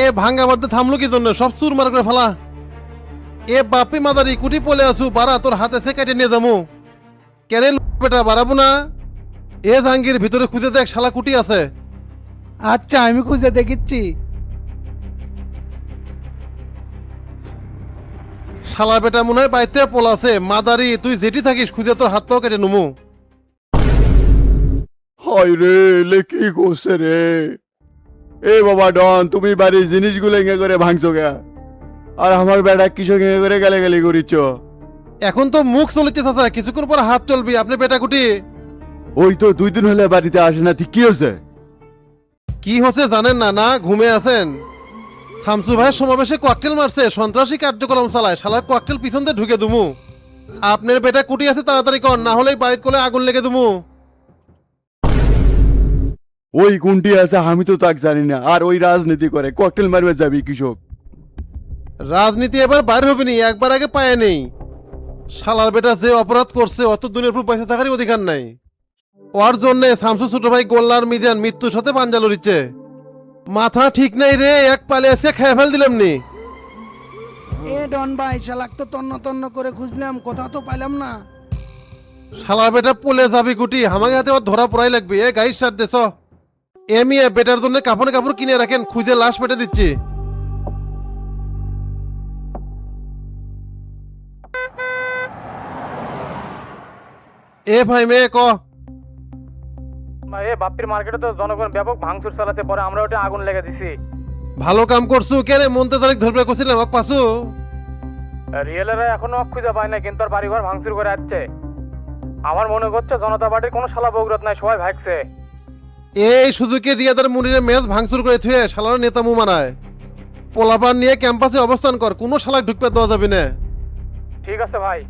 এ ভাঙ্গা মধ্যে থামলো কি জন্য সব চুর মার করে ফেলা। এ বাপি মাদারি কুটি পলে আসু বাড়া তোর হাতে সে কেটে নিয়ে যাবো কেরে বেটা বাড়াবো না। এ জাহাঙ্গীর ভিতরে খুঁজে দেখ শালা কুটি আছে। আচ্ছা আমি খুঁজে দেখিচ্ছি। শালা বেটা মনে হয় বাইতে পোলাছে মাদারি তুই যেটি থাকিস খুঁজে তোর হাত পাও কেটে নুমু। হায় রে এলে কি করছে রে। এ বাবা ডন তুমি বাড়ির জিনিসগুলো এঙ্গে করে ভাঙছো গা, আর আমার বেটা কিসব এঙ্গে করে গালাগালি করিচ্ছ। এখন তো মুখ চলেছে চাচা কিছুক্ষণ পর হাত চলবি আপনি বেটা কুটি। ওই তো 2 দিন হলে বাড়িতে আসে না, ঠিক কি হয়েছে? কি হচ্ছে জানেন না না ঘুমে আছেন। শামসু ভাইয়ের সমাবেশে ককটেল মারছে সন্ত্রাসী কার্যক্রম চালায় শালার ককটেল পিছন দিয়ে ঢুকে দুমু। আপনার বেটা কুটি আছে তাড়াতাড়ি কর না হলে বাড়িতে কোলে আগুন লেগে দুমু। ওই গুন্ডি আছে আমি তো তাক জানি না, আর ওই রাজনীতি করে ককটেল মারবে যাবি কৃষক। রাজনীতি এবার বাইর হবে নি একবার আগে পায় নেই। শালার বেটা যে অপরাধ করছে অত দুনিয়ার উপর পয়সা থাকারই অধিকার নাই। ওর জন্যে শামসু ছোট ভাই গোল্লার মিজান মৃত্যুর সাথে পাঞ্জা লড়িচ্ছে। মাথা ঠিক নাই রে এক পালে এসে খেয়ে ফেল দিলাম নি। এ ডন ভাই শালাক তো তন্ন তন্ন করে খুঁজলাম কোথাও তো পাইলাম না। শালার বেটা পলে যাবি কুটি আমাকে হাতে ওর ধরা পড়াই লাগবে। এ গাড়ির সার দেছ এ মিয়া বেটার জন্য কাপড় কাপড় কিনে রাখেন খুঁজে লাশ পেটে দিচ্ছি। এ ভাই মেয়ে ক এ বাপ্পির মার্কেটে তো জনগণ ব্যাপক ভাঙচুর চালাতে পরে আমরা ওটা আগুন লেগে দিছি। ভালো কাম করছু কেরে মনতে তারিখ ধরবে কছিলাম এক পাছু। রিয়েলেরা এখনো খুঁজে পায় না কিন্তু আর বাড়িঘর ভাঙচুর করে আসছে। আমার মনে করছে জনতা পার্টির কোনো শালা বৌরত নাই সবাই ভাগছে। এই সুযোগে রিয়াদার মুনিরে মেজ ভাঙচুর করে থুয়ে শালার নেতা মু মানায়। পোলাপান নিয়ে ক্যাম্পাসে অবস্থান কর কোনো শালাক ঢুকতে দেওয়া যাবে না। ঠিক আছে ভাই।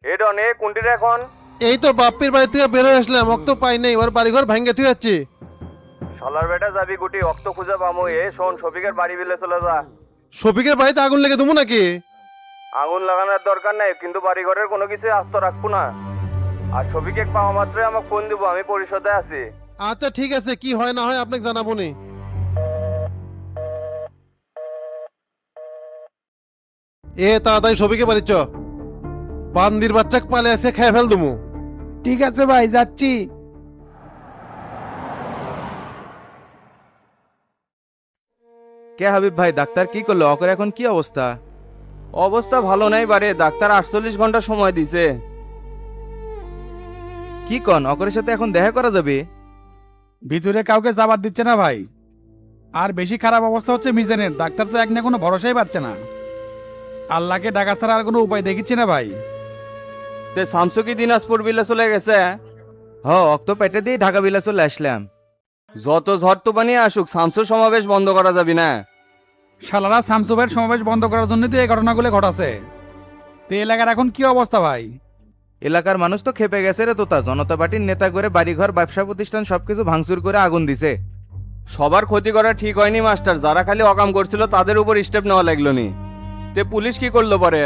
এ ডন এ কোনটির এখন? এই তো বাপ্পির বাড়ি থেকে বের হয়ে আসলাম অক্ত পাই নাই ওর বাড়িঘর ভাঙ্গে থুয়ে যাচ্ছি। শালার বেটা যাবি গুটি অক্ত খুঁজে পামু। এ শোন শফিকের বাড়ি বিলে চলে যা। শফিকের বাড়িতে আগুন লেগে দেবো নাকি? আগুন লাগানোর দরকার নাই কিন্তু বাড়িঘরের কোনো কিছু আস্ত রাখবো না। আর শফিকে পাওয়া মাত্রই আমাকে ফোন দিব, আমি পরিষদে আছি। আচ্ছা ঠিক আছে কি হয় না হয় আপনাকে জানাবো নি। এ তাড়াতাড়ি শফিকে বাড়ি চ বান্দির বাচ্চা পালে এসে খেয়ে ফেল দুমু। ঠিক আছে ভাই যাচ্ছি। কে হাবিব ভাই ডাক্তার কি করলো অকর এখন কি অবস্থা? অবস্থা ভালো নাই বারে, ডাক্তার 48 ঘন্টা সময় দিছে। কি কন অকরের সাথে এখন দেখা করা যাবে? ভিতরে কাউকে যাবার দিচ্ছে না ভাই। আর বেশি খারাপ অবস্থা হচ্ছে মিজানের, ডাক্তার তো এক না কোনো ভরসাই পাচ্ছে না। আল্লাহকে ডাকা ছাড়া আর কোনো উপায় দেখিচ্ছি না ভাই। তে শামসু কি দিনাজপুর বিলে চলে গেছে? হ অক্ত পেটে দিয়ে ঢাকা বিলা চলে আসলাম। যত ঝড় তুফানি আসুক শামসুর সমাবেশ বন্ধ করা যাবে না। শালারা শামসু ভাইয়ের সমাবেশ বন্ধ করার জন্য তো এই ঘটনাগুলো ঘটাছে। তো এলাকার এখন কি অবস্থা ভাই? এলাকার মানুষ তো খেপে গেছে রে তোতা, জনতা পার্টির নেতা করে বাড়িঘর ব্যবসা প্রতিষ্ঠান সবকিছু ভাঙচুর করে আগুন দিছে। সবার ক্ষতি করা ঠিক হয়নি মাস্টার, যারা খালি অকাম করছিল তাদের উপর স্টেপ নেওয়া লাগলো নি। তে পুলিশ কি করলো পরে?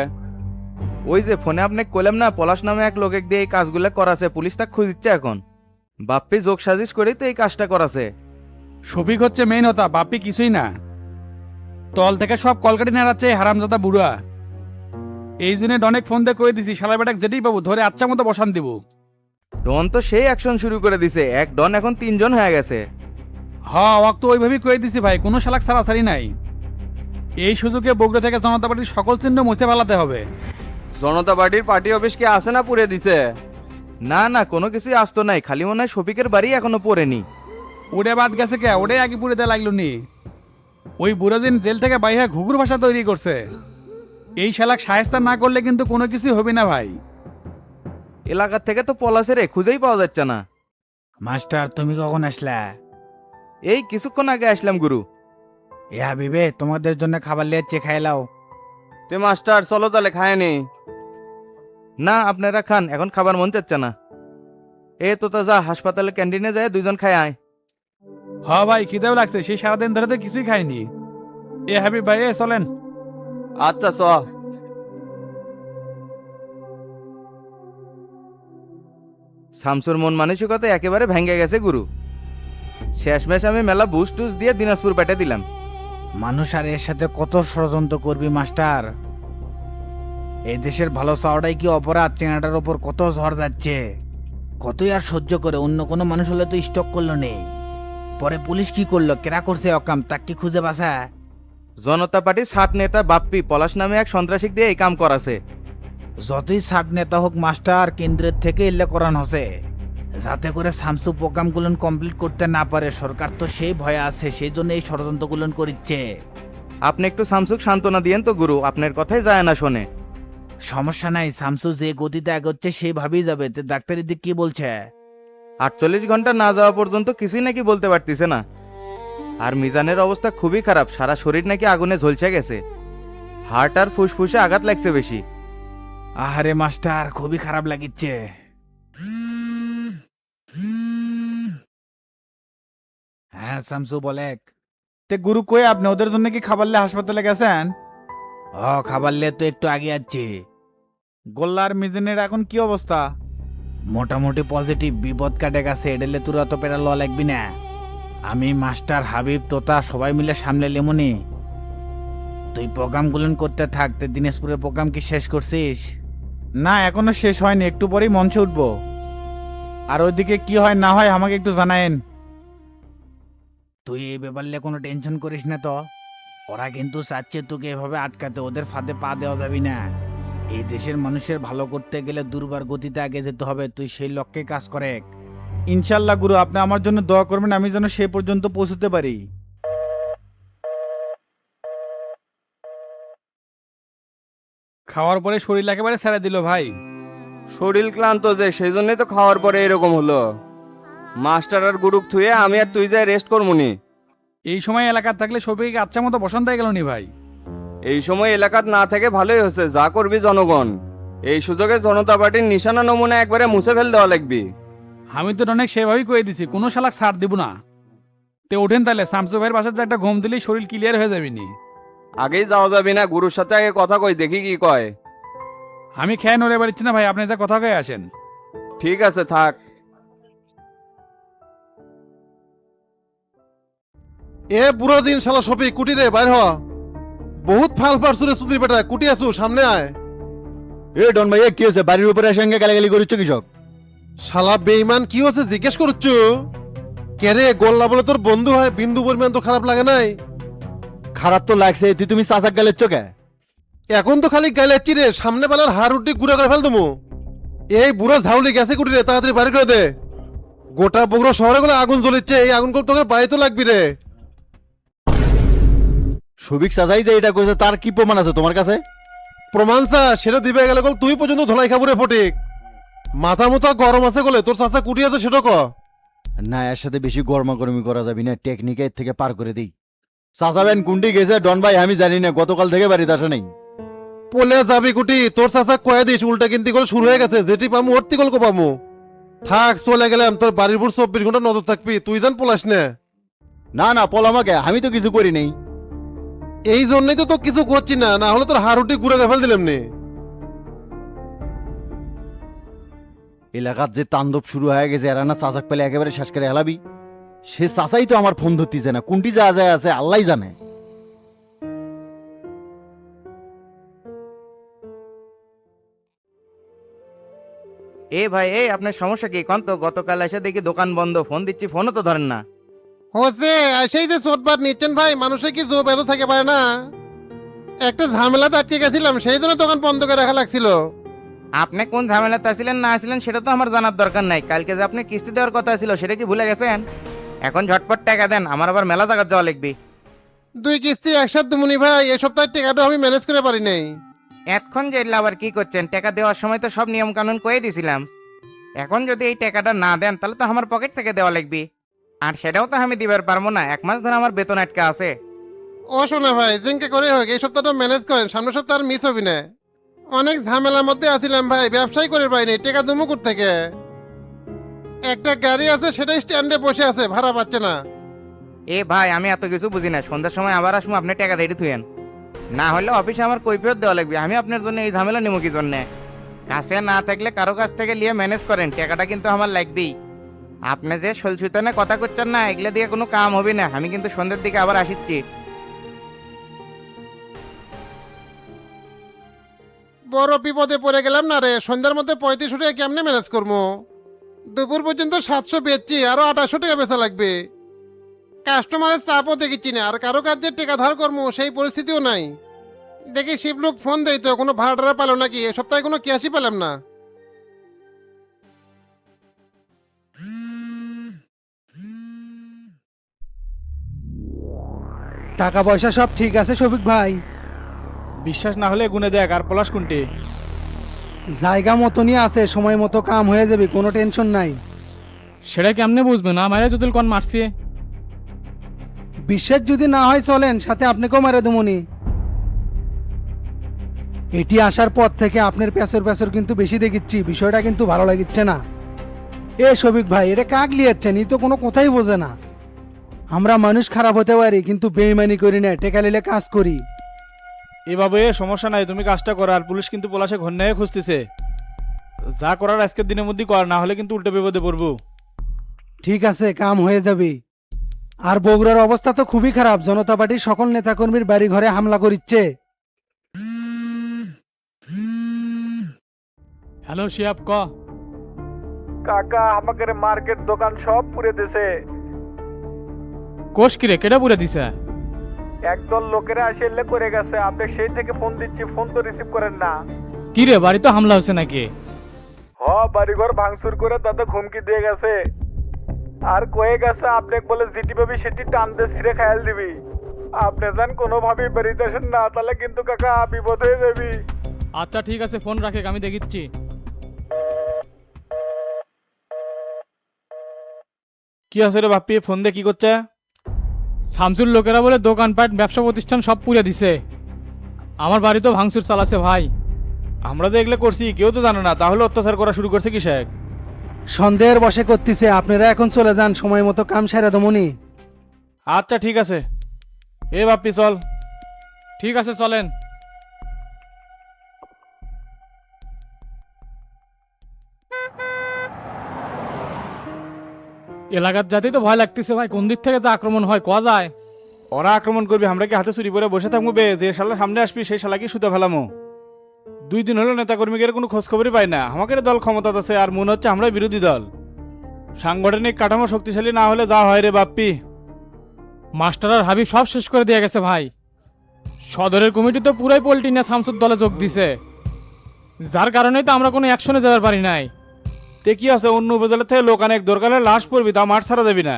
ওই যে ফোনে আপনাকে কইলাম না পলাশ নামে এক লোকে দিয়ে এই কাজগুলো করাছে, পুলিশ তাকে খুঁজিচ্ছে এখন। বাপ্পি যোগ সাজিশ করেই তো এই কাজটা করাছে। শফিক হচ্ছে মেইন হতা, বাপ্পি কিছুই না। তল থেকে সব কলকাটি নাড়াচ্ছে এই হারামজাদা বুড়া। এই জন্য অনেক ফোন দিয়ে কয়ে দিছি শালা বেটাক যেতেই পাবো ধরে আচ্ছা মতো বসান দিব। ডন তো সেই অ্যাকশন শুরু করে দিছে, এক ডন এখন 3 জন হয়ে গেছে। হ্যাঁ ওয়াক তো ওইভাবেই কয়ে দিছি ভাই, কোনো শালাক ছাড়াছাড়ি নাই। এই সুযোগে বগুড়া থেকে জনতা পার্টির সকল চিহ্ন মুছে ফেলাতে হবে। জনতা পার্টির পার্টি অফিস কি আছে না পুড়ে দিছে? না না কোনো কিছুই আসতো নাই, খালি মনে হয় শফিকের বাড়ি এখনো পড়েনি। ওরে বাদ গেছে কে, ওরে আগে পুড়ে দেয়া লাগলো নি। ওই বুড়ো দিন জেল থেকে বাইরে ঘুঘুর ভাষা তৈরি করছে। এই শালাক সাহেস্তা না করলে কিন্তু কোনো কিছুই হবে না ভাই। এলাকার থেকে তো পলাশের খুঁজেই পাওয়া যাচ্ছে না। মাস্টার তুমি কখন আসলা? এই কিছুক্ষণ আগে আসলাম গুরু। এ হাবিবে তোমাদের জন্য খাবার লিয়ে খাইলাও। তে মাস্টার চলো তাহলে খায় নি। না আপনারা খান, এখন খাবার মন চাচ্ছে না। এ তোতা যা হাসপাতালে ক্যান্টিনে যায় 2 জন খায় আয়। হ্যাঁ ভাই খিদেও লাগছে, সেই সারাদিন ধরে তো কিছুই খাইনি। এ হাবিব ভাই এ চলেন। আচ্ছা চ। শামসুর মন মানসিকতা একেবারে ভেঙে গেছে গুরু। শেষমেশ আমি মেলা বুস টুস দিয়ে দিনাজপুর পেটে দিলাম। মানুষ আর এর সাথে কত ষড়যন্ত্র করবি মাস্টার? এই দেশের ভালো চাওয়াটাই কি অপরাধ? চেনাটার ওপর কত ঝড় যাচ্ছে, কতই আর সহ্য করে। অন্য কোনো মানুষ হলে তো স্টক করলো নেই। পরে পুলিশ কি করলো, কেরা করছে অকাম, তাকে কি খুঁজে বাসা? জনতা পার্টির ছাট নেতা বাপ্পি পলাশ নামে এক সন্ত্রাসী দিয়ে এই কাম করাছে। যতই সাত নেতা হোক মাস্টার, কেন্দ্রের থেকে এলে করান হসে, যাতে করে শামসু প্রোগ্রামগুলো কমপ্লিট করতে না পারে। সরকার তো সেই ভয়ে আছে, সেই জন্য এই ষড়যন্ত্রগুলো করিচ্ছে। আপনি একটু শামসুক সান্ত্বনা দিয়েন তো গুরু, আপনার কথাই যায় না শোনে। সমস্যা নাই, শামসু যে গতিতে এগোচ্ছে সেইভাবেই যাবে। তো ডাক্তারের দিক কি বলছে? 48 ঘন্টা না যাওয়া পর্যন্ত কিছুই নাকি বলতে পারতিছে না। আর মিজানের অবস্থা খুবই খারাপ, সারা শরীর নাকি আগুনে ঝলসে গেছে। হার্ট আর ফুসফুসে আঘাত লাগছে বেশি। আহারে মাস্টার, খুবই খারাপ লাগিচ্ছে। হ্যাঁ শামসু বলে। তে গুরু কই আপনি? ওদের জন্য কি খাবার লে হাসপাতালে গেছেন? ও খাবার লে তো একটু আগে যাচ্ছি। গোল্লার মিজানের এখন কি অবস্থা? মোটামুটি পজিটিভ, বিপদ কাটে গেছে। এডেলে তোরা তো পেরা ল লাগবি না। আমি মাস্টার হাবিব তোতা সবাই মিলে সামলে লেমনি। তুই প্রোগ্রামগুলো করতে থাক। তে দিনাজপুরের প্রোগ্রাম কি শেষ করছিস? না এখনো শেষ হয়নি, একটু পরেই মঞ্চে উঠবো। আর ওইদিকে কি হয় না হয় আমাকে একটু জানায়েন। তুই এই ব্যাপারে কোনো টেনশন করিস না তো। ওরা কিন্তু চাচ্ছে তোকে এভাবে আটকাতে, ওদের ফাঁদে পা দেওয়া যাবি না। এই দেশের মানুষের ভালো করতে গেলে দুর্বার গতিতে আগে যেতে হবে। তুই সেই লক্ষ্যে কাজ করে। ইনশাল্লাহ গুরু, আপনি আমার জন্য দোয়া করবেন, আমি যেন সে পর্যন্ত পৌঁছতে পারি। খাওয়ার পরে শরীর একেবারে ছেড়ে দিল ভাই। শরীর ক্লান্ত যে, সেই জন্যই তো খাওয়ার পরে এরকম হলো। মাস্টার আর গুরুক থুয়ে আমি আর তুই যাই রেস্ট করমুনি। এই সময় এলাকার থাকলে সবাইকে আচ্ছা মতো বসন্ত হয়ে গেল নি ভাই। এই সময় এলাকাত না থেকে ভালোই হচ্ছে, যা করবি জনগণ। এই সুযোগে জনতা পার্টির নিশানা নমুনা একবারে মুছে ফেল দেওয়া লাগবি। আমি তো অনেক সেভাবেই কয়ে দিছি, কোনো শালাক ছাড় দিব না। তে ওঠেন তাহলে, শামসু ভাইয়ের বাসার যে একটা ঘুম দিলেই শরীর ক্লিয়ার হয়ে যাবি নি। আগেই যাওয়া যাবি না, গুরুর সাথে আগে কথা কই, দেখি কি কয়। আমি খেয়ে নড়ে পারছি না ভাই, আপনি যা কথা কয়ে আসেন। ঠিক আছে থাক। এ বুড়ো দিন শালা সপি কুটি রে বাইর হ। বহুত ফাল পারছুরে সুদির বেটা, কুটি আসু সামনে আয়। এ ডন ভাই, এ কি হয়েছে? বাড়ির উপরে এসে গালাগালি করিচ্ছ কৃষক? শালা বেইমান কি হচ্ছে জিজ্ঞেস করছ? কে রে, গোল্লা বলে তোর বন্ধু হয়, বিন্দু পরিমাণ তো খারাপ লাগে নাই? খারাপ তো লাগছে, তুই তুমি চাচাক গালের চোখে। এখন তো খালি গাইলাচ্ছি রে, সামনে বেলার হাড় উঠি গুড়া করে ফেল তুমি। এই বুড়ো ঝাউলি গেছে কুটি রে, তাড়াতাড়ি বাড়ি করে দে। গোটা বগুড়া শহরে গুলো আগুন জ্বলিচ্ছে, এই আগুনগুলো তোকে বাড়ি তো লাগবি রে। সবিক চাচাই যে এটা করেছে, তার কি প্রমাণ আছে তোমার কাছে? প্রমাণ চা, সেটা দিবে গেলে গল তুই পর্যন্ত ধলাই খাবো রে ফটিক। মাথা মতো গরম আছে গলে, তোর চাচা কুটি আছে সেটা ক। না, এর সাথে বেশি গরমাগরমি করা যাবি না, টেকনিকের থেকে পার করে দিই। চাচাবেন কুন্ডি গেছে ডন ভাই, আমি জানি না, গতকাল থেকে বাড়িতে আসা নেই। পলে যাবি কুটি, তোর চাচা কয়ে দিস উল্টা কিনতি গল শুরু হয়ে গেছে, যেটি পামু ওরতি গল পামু। থাক চলে গেলাম, তোর বাড়ির উপর 24 ঘন্টা নজর থাকবি, তুই জান পলাস না। না না, পল আমাকে, আমি তো কিছু করি নেই। এই জন্যই তো কিছু করছি না, না হলে তোর হাড় উঠি ঘুরে ফেল দিলাম নে। এলাকার যে তাণ্ডব শুরু হয়ে গেছে, এরা না চাচাক পেলে একেবারে শেষ করে হেলাবি। সে চাচাই তো আমার ফোন ধরতেছে না, কোনটি যা যায় আছে আল্লাহ জানে। এ ভাই, এই আপনার সমস্যা কি কন তো? গতকাল এসে দেখি দোকান বন্ধ, ফোন দিচ্ছি ফোনও তো ধরেন না। হচ্ছে সেই যে চোটবাট নিচ্ছেন ভাই, মানুষে কি জোব এত থাকে পারে না। একটা ঝামেলাতে আটকে গেছিলাম, সেই জন্য দোকান বন্ধ করে রাখা লাগছিল। আপনি কোন ঝামেলাতে আসছিলেন না আসছিলেন সেটা তো আমার জানার দরকার নাই। কালকে যে আপনি কিস্তি দেওয়ার কথা ছিল সেটা কি ভুলে গেছেন? এখন ঝটপট টাকা দেন, আমার আবার মেলা জায়গা যাওয়া লাগবে। 2 কিস্তি একসাথে দুমুনি ভাই, এই সপ্তাহের টাকাটা আমি ম্যানেজ করে পারি নাই। এতক্ষণ যে আবার কি করছেন? টাকা দেওয়ার সময় তো সব নিয়ম কানুন কয়ে দিছিলাম। এখন যদি এই টাকাটা না দেন তাহলে তো আমার পকেট থেকে দেওয়া লাগবে, আর সেটাও তো আমি দিবার পারবো না। 1 মাস ধরে আমার বেতন আটকা আছে। ও শোনা ভাই, জিঙ্কে করে হোক এই সপ্তাহটা ম্যানেজ করেন, সামনের সপ্তাহ আর মিস হবি না। অনেক ঝামেলার মধ্যে আছিলাম ভাই, ব্যবসায় করে পাইনি, টাকা দুমুকুর থেকে। একটা গাড়ি আছে, সেটা স্ট্যান্ডে বসে আছে, ভাড়া পাচ্ছে না। এ ভাই, আমি এত কিছু বুঝি না। সন্ধ্যার সময় আবার আসবো, আপনি টাকা রেডি থুয়েন। না হলে অফিসে আমার কৈফিয়ত দেওয়া লাগবে। আমি আপনার জন্য এই ঝামেলা নেবো কি জন্যে? কাছে না থাকলে কারো কাছ থেকে নিয়ে ম্যানেজ করেন, টাকাটা কিন্তু আমার লাগবেই। আপনি যে সলসুতানে কথা করছেন না, এগুলা দিয়ে কোনো কাম হবে না। আমি কিন্তু সন্ধ্যের দিকে আবার আসিচ্ছি। বড় বিপদে পড়ে গেলাম না রে, সন্ধ্যার মধ্যে 35 টাকা কেমনে ম্যানেজ করবো? দুপুর পর্যন্ত 700 বেচছি, আরো 2800 টাকা বেচা লাগবে। কাস্টমারের চাপও দেখিচ্ছি না, আর কারো কাছে টাকা ধার করবো সেই পরিস্থিতিও নাই। দেখি শিবলোক ফোন দেয় তো, কোনো ভাড়া টাড়া পেলো নাকি? এ সপ্তাহে কোনো ক্যাশই পেলাম না। টাকা পয়সা সব ঠিক আছে শফিক ভাই? বিশ্বাস না হলে গুনে দেখ। আর পলাশ কোনটি? জায়গা মতনই আছে, সময় মতো কাম হয়ে যাবে, কোনো টেনশন নাই। সেটা কেমনে বুঝবে না মায়ের যদি কোন মারছি? বিশ্বাস যদি না হয় চলেন, সাথে আপনাকেও মারে দেবনি। এটি আসার পর থেকে আপনার প্যাসর প্যাসর কিন্তু বেশি দেখিচ্ছি, বিষয়টা কিন্তু ভালো লাগিচ্ছে না। এ শফিক ভাই, এটা কাক লিয়াচ্ছেন? ই তো কোনো কথাই বোঝে না। আমরা মানুষ খারাপ হতে পারি, কিন্তু বেইমানি করি না, টেকা নিলে কাজ করি। এভাবে সমস্যা নাই, তুমি কাজটা করো। আর পুলিশ কিন্তু পলাশে ঘর নিয়ে খুঁজতেছে। যা করার আজকের দিনের মধ্যেই কর, না হলে কিন্তু উল্টো বিপদে পড়বো। ঠিক আছে, কাম হয়ে যাবে। আর বগুড়ার অবস্থা তো খুবই খারাপ, জনতা পার্টির সকল নেতাকর্মীর বাড়ি ঘরে হামলা করিচ্ছে। হ্যালো শিয়াব, ক। কাকা আমাদের মার্কেট দোকান সব পুড়ে দিছে। কোষ কিরে, কেটা পুরে দিছে? একদল লোকেরা এসে এলে করে গেছে। আপনি সেই থেকে ফোন দিচ্ছি, ফোন তো রিসিভ করেন না। কি রে, বাড়ি তো হামলা হচ্ছে নাকি? হ, বাড়িঘর ভাঙচুর করে তাতে হুমকি দিয়ে গেছে। আর কয়ে গেছে আপনি বলে যেটি পাবি সেটি টান দিয়ে ছিঁড়ে খায়াল দিবি। আপনি যান কোনোভাবেই বেরিয়ে আসেন না, তাহলে কিন্তু কাকা বিপদ হয়ে যাবি। আচ্ছা ঠিক আছে, ফোন রাখে, আমি দেখিচ্ছি। কি আছে রে বাপ্পি, ফোন দিয়ে কি করছে? শামসুর লোকেরা বলে দোকানপাট ব্যবসা প্রতিষ্ঠান সব পুড়ে দিছে। আমার বাড়ি তো ভাঙচুর চালাছে ভাই। আমরা যে এগুলো করছি কেউ তো জানে না, তাহলে অত্যাচার করা শুরু করছে কি শেখ? সন্দেহের বসে করতেছে। আপনারা এখন চলে যান, সময় মতো কাম সেরে দেবনি। আচ্ছা ঠিক আছে। এ বাপ্পি চল। ঠিক আছে, চলেন। এলাকার জাতেই তো ভয় লাগতেছে ভাই, কোন দিক থেকে যে আক্রমণ হয় কোয়া যায়। ওরা আক্রমণ করবি, আমরা কি হাতে চুরি করে বসে থাকবো? বে যে শালার সামনে আসবি সেই শালাকে সুতা ফেলামো। 2 দিন হলো নেতা কর্মীদের কোনো খোঁজ খবরই পাই না। আমাদের দল ক্ষমতা আছে, আর মনে হচ্ছে আমরা বিরোধী দল। সাংগঠনিক কাঠামো শক্তিশালী না হলে যা হয় রে বাপ্পি। মাস্টার আর হাবিব সব শেষ করে দিয়ে গেছে ভাই। সদরের কমিটি তো পুরাই পল্টি নিয়ে শামসুর দলে যোগ দিছে, যার কারণেই তো আমরা কোনো অ্যাকশনে যাবার পারি নাই। তে কি আছে, অন্য উপজেলা থেকে লোক অনেক দরকারে লাশ পড়বি, তা মাঠ ছাড়া দেবি না।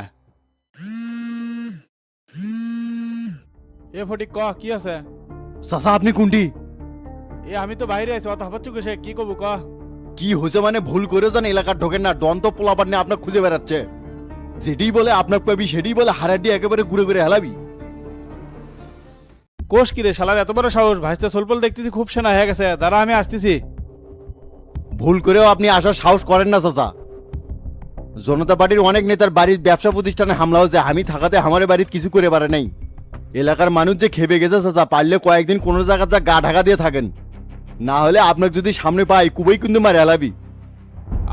এ ফটিক ক, কি আছে? চাচা আপনি কোনটি? এ আমি তো বাইরে আছি, অত হাবাচ্ছু সে কি কবু ক। কি হয়েছে মানে? ভুল করে যান, এলাকার ঢোকেন না। ডন তো পোলাপার নিয়ে আপনার খুঁজে বেড়াচ্ছে। যেটি বলে আপনার পাবি, সেটি বলে হারাডি একেবারে ঘুরে ঘুরে হেলাবি। কোষ কিরে শালার এত বড় সাহস? ভাইস্তে সোলপল দেখতেছি খুব সেনা হয়ে গেছে। দাঁড়া আমি আসতেছি। ভুল করেও আপনি আসার সাহস করেন না চাচা। জনতা পার্টির অনেক নেতার বাড়ির ব্যবসা প্রতিষ্ঠানে হামলা হয়েছে, আমি থাকাতে আমার বাড়ির কিছু করে পারে নাই। এলাকার মানুষ যে খেপে গেছে চাচা, পারলে কয়েকদিন কোনো জায়গা যা গা ঢাকা দিয়ে থাকেন, না হলে আপনাকে যদি সামনে পাই কুবই কিন্তু মারে হেলাবি।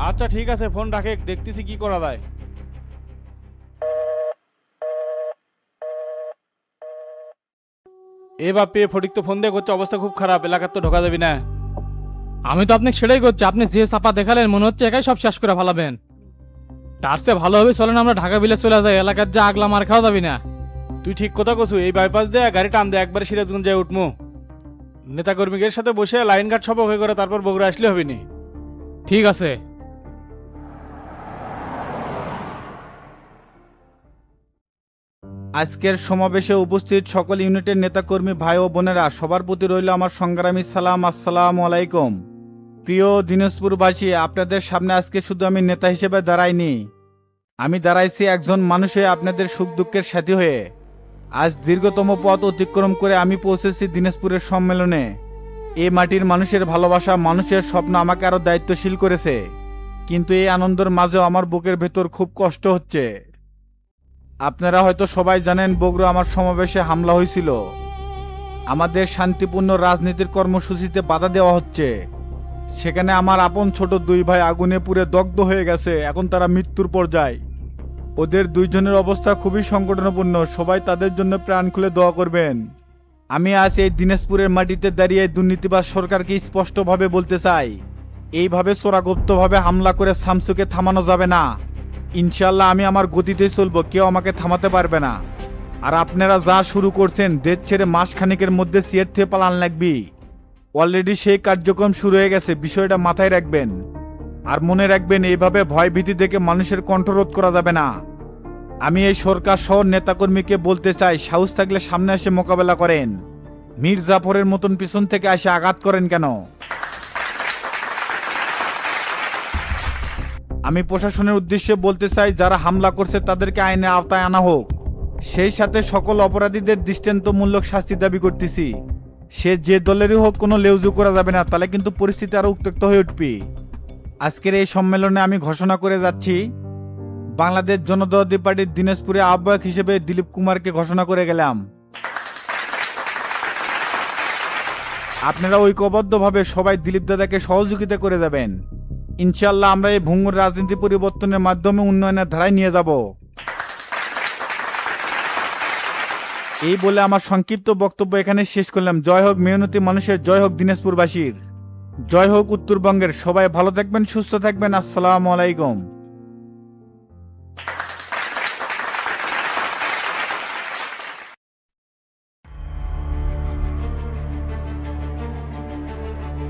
আচ্ছা ঠিক আছে, ফোন রাখে, দেখতেছি কি করা যায়। এ বাপ্পি, ফটিক তো ফোন দিয়ে করছে, অবস্থা খুব খারাপ, এলাকার তো ঢোকা যাবি না। আমি তো আপনাকে সেটাই করছি, আপনি যে চাপা দেখালেন মনে হচ্ছে একাই সব শেষ করে ফেলাবেন। তার চেয়ে ভালো হবে চলেন আমরা ঢাকা বিলে চলে যাই, এলাকার যা আগলা মার খাওয়া যাবি না। তুই ঠিক কথা কছু, এই বাইপাস দিয়ে গাড়ি টান দে, একবারে সিরাজগঞ্জ যায় উঠমু। নেতা কর্মীদের সাথে বসে লাইন ঘাট সব ওকে করে তারপর বগুড়া আসলে হবে নি। ঠিক আছে। আজকের সমাবেশে উপস্থিত সকল ইউনিটের নেতাকর্মী ভাই ও বোনেরা, সবার প্রতি রইল আমার সংগ্রামী সালাম। আসসালামু আলাইকুম। প্রিয় দিনাজপুরবাসী, আপনাদের সামনে আজকে শুধু আমি নেতা হিসেবে দাঁড়াইনি, আমি দাঁড়াইছি একজন মানুষে, আপনাদের সুখ দুঃখের সাথী হয়ে। আজ দীর্ঘতম পথ অতিক্রম করে আমি পৌঁছেছি দিনাজপুরের সম্মেলনে। এই মাটির মানুষের ভালোবাসা, মানুষের স্বপ্ন আমাকে আরো দায়িত্বশীল করেছে। কিন্তু এই আনন্দের মাঝেও আমার বুকের ভেতর খুব কষ্ট হচ্ছে। আপনারা হয়তো সবাই জানেন, বগুড়া আমার সমাবেশে হামলা হয়েছিল। আমাদের শান্তিপূর্ণ রাজনীতির কর্মসূচিতে বাধা দেওয়া হচ্ছে। সেখানে আমার আপন ছোট দুই ভাই আগুনে পুড়ে দগ্ধ হয়ে গেছে, এখন তারা মৃত্যুর পর্যায়ে। ওদের দুইজনের অবস্থা খুবই সংকটাপন্ন, সবাই তাদের জন্য প্রাণ খুলে দোয়া করবেন। আমি আজ এই দিনাজপুরের মাটিতে দাঁড়িয়ে দুর্নীতিবাজ সরকারকে স্পষ্টভাবে বলতে চাই, এইভাবে চোরাগুপ্তভাবে হামলা করে শামসুকে থামানো যাবে না। ইনশাল্লাহ আমি আমার গতিতে চলবো, কেউ আমাকে থামাতে পারবে না। আর আপনারা যা শুরু করছেন, দেশ ছেড়ে মাসখানেকের মধ্যে সিয়ের থেকে পালান লাগবি। অলরেডি সেই কার্যক্রম শুরু হয়ে গেছে, বিষয়টা মাথায় রাখবেন। আর মনে রাখবেন, এইভাবে ভয়ভীতি দেখে মানুষের কণ্ঠরোধ করা যাবে না। আমি এই সরকার সহ নেতাকর্মীকে বলতে চাই, সাহস থাকলে সামনে এসে মোকাবেলা করেন। মীর জাফরের মতন পিছন থেকে এসে আঘাত করেন কেন? আমি প্রশাসনের উদ্দেশ্যে বলতে চাই, যারা হামলা করছে তাদেরকে আইনের আওতায় আনা হোক। সেই সাথে সকল অপরাধীদের দৃষ্টান্তমূলক শাস্তি দাবি করতেছি। সে যে দলেরই হোক, কোনো লেউজু করা যাবে না, তাহলে কিন্তু পরিস্থিতি আরো উত্তপ্ত হয়ে উঠবে। আজকের এই সম্মেলনে আমি ঘোষণা করে যাচ্ছি, বাংলাদেশ জনতাবাদী পার্টির দিনাজপুরে আহ্বায়ক হিসেবে দিলীপ কুমারকে ঘোষণা করে গেলাম। আপনারা ঐক্যবদ্ধভাবে সবাই দিলীপ দাদাকে সহযোগিতা করে যাবেন। ইনশাল্লাহ আমরা এই ভঙ্গুর রাজনীতি পরিবর্তনের মাধ্যমে উন্নয়নের ধারায় নিয়ে যাব। এই বলে আমার সংক্ষিপ্ত বক্তব্য এখানে শেষ করলাম। জয় হোক মেহনতি মানুষের, জয় হোক দিনাজপুরবাসীর, জয় হোক উত্তরবঙ্গের। সবাই ভালো থাকবেন, সুস্থ থাকবেন। আসসালামু আলাইকুম।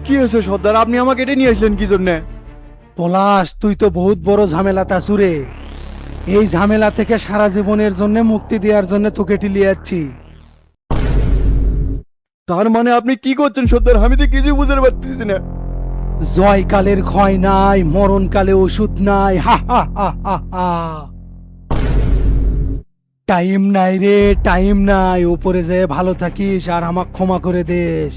কি হয়েছে সর্দার, আপনি আমাকে এটা নিয়ে আসলেন কি জন্যে? পলাশ, তুই তো বহুত বড় ঝামেলা তাসুরে। এই ঝামেলা থেকে সারা জীবনের জন্য মুক্তি দেওয়ার জন্য তোকে টিলিয়ে যাচ্ছি। তার মানে আপনি কি করছেন সর্দার? আমি তো কিছু বুঝতে পারতেছি না। জয়কালের ক্ষয় নাই, মরণকালে ওষুধ নাই। হা হা হা হা হা। টাইম নাই রে, টাইম নাই। উপরে যেয়ে ভালো থাকিস আর আমাকে ক্ষমা করে দেস।